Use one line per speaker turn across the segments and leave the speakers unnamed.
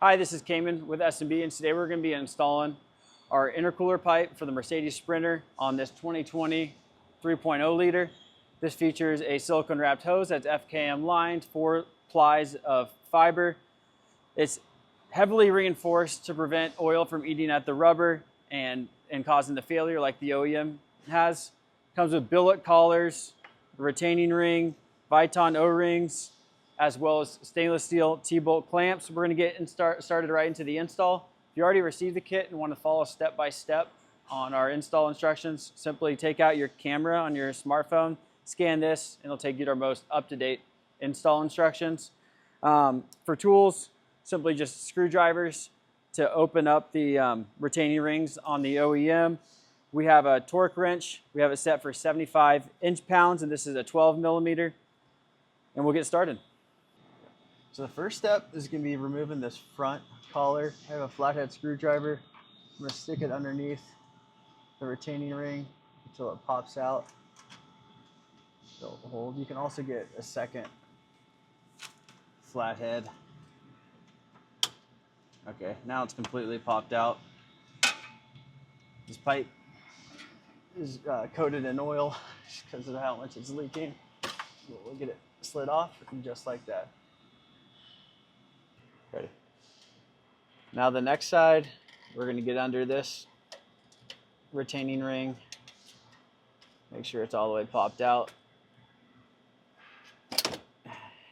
Hi, this is Cayman with S&B, and today we're going to be installing our intercooler pipe for the Mercedes Sprinter on this 2020 3.0 liter. This features a silicone wrapped hose that's FKM lined, 4 plies of fiber. It's heavily reinforced to prevent oil from eating at the rubber and causing the failure like the OEM has. Comes with billet collars, retaining ring, Viton O-rings, as well as stainless steel T-bolt clamps. We're going to get started right into the install. If you already received the kit and want to follow step by step on our install instructions, simply take out your camera on your smartphone, scan this, and it'll take you to our most up-to-date install instructions. For tools, simply just screwdrivers to open up the retaining rings on the OEM. We have a torque wrench. We have it set for 75 inch-pounds, and this is a 12 millimeter. And we'll get started. So the first step is going to be removing this front collar. I have a flathead screwdriver. I'm going to stick it underneath the retaining ring until it pops out. So hold. You can also get a second flathead. Okay, now it's completely popped out. This pipe is coated in oil just because of how much it's leaking. We'll get it slid off just like that. Ready. Now the next side, we're going to get under this retaining ring. Make sure it's all the way popped out. And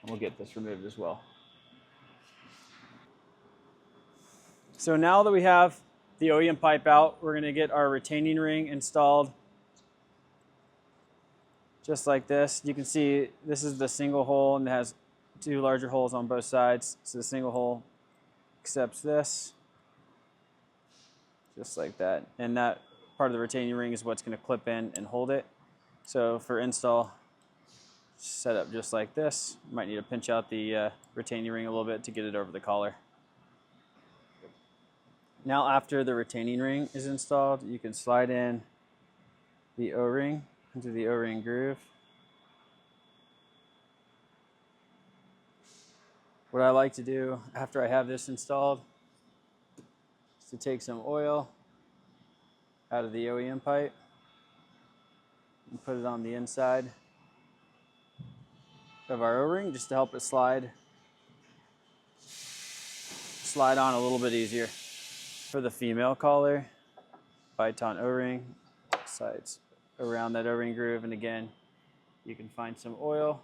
we'll get this removed as well. So now that we have the OEM pipe out, we're going to get our retaining ring installed. Just like this. You can see this is the single hole and it has 2 larger holes on both sides. So the single hole accepts this, just like that. And that part of the retaining ring is what's going to clip in and hold it. So for install, set up just like this. You might need to pinch out the retaining ring a little bit to get it over the collar. Now after the retaining ring is installed, you can slide in the O-ring into the O-ring groove. What I like to do after I have this installed is to take some oil out of the OEM pipe and put it on the inside of our O-ring just to help it slide on a little bit easier. For the female collar, Viton O-ring, sides around that O-ring groove, and again, you can find some oil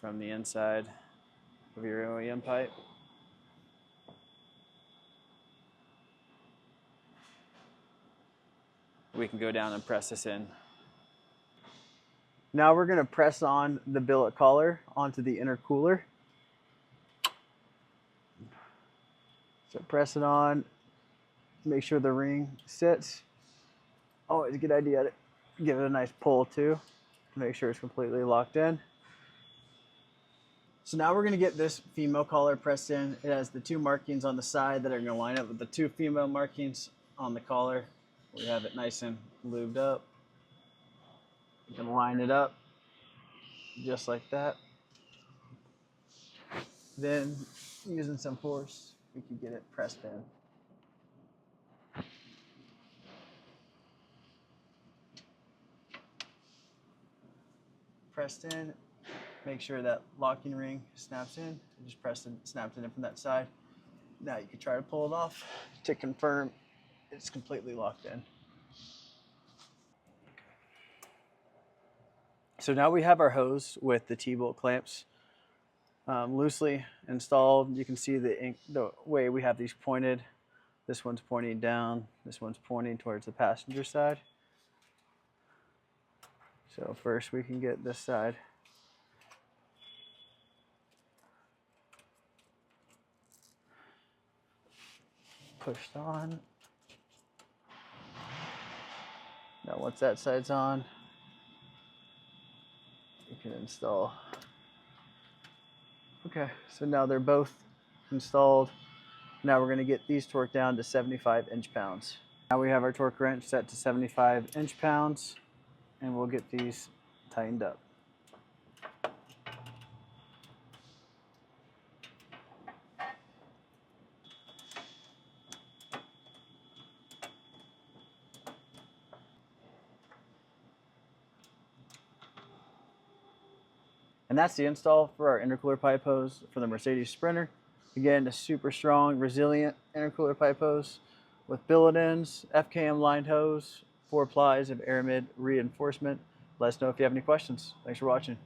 from the inside of your OEM pipe. We can go down and press this in. Now we're going to press on the billet collar onto the intercooler. So press it on, make sure the ring sits. Always a good idea to give it a nice pull too, to make sure it's completely locked in. So now we're going to get this female collar pressed in. It has the 2 markings on the side that are going to line up with the 2 female markings on the collar. We have it nice and lubed up. You can line it up just like that. Then, using some force, we can get it pressed in. Pressed in. Make sure that locking ring snaps in. Just press it, snaps it in from that side. Now you can try to pull it off to confirm it's completely locked in. So now we have our hose with the T-bolt clamps loosely installed. You can see the way we have these pointed. This one's pointing down. This one's pointing towards the passenger side. So first we can get this side. Pushed on. Now once that side's on, you can install. Okay, so now they're both installed. Now we're going to get these torqued down to 75 inch-pounds. Now we have our torque wrench set to 75 inch-pounds, and we'll get these tightened up. And that's the install for our intercooler pipe hose for the Mercedes Sprinter. Again, a super strong, resilient intercooler pipe hose with billet ends, FKM lined hose, 4 plies of aramid reinforcement. Let us know if you have any questions. Thanks for watching.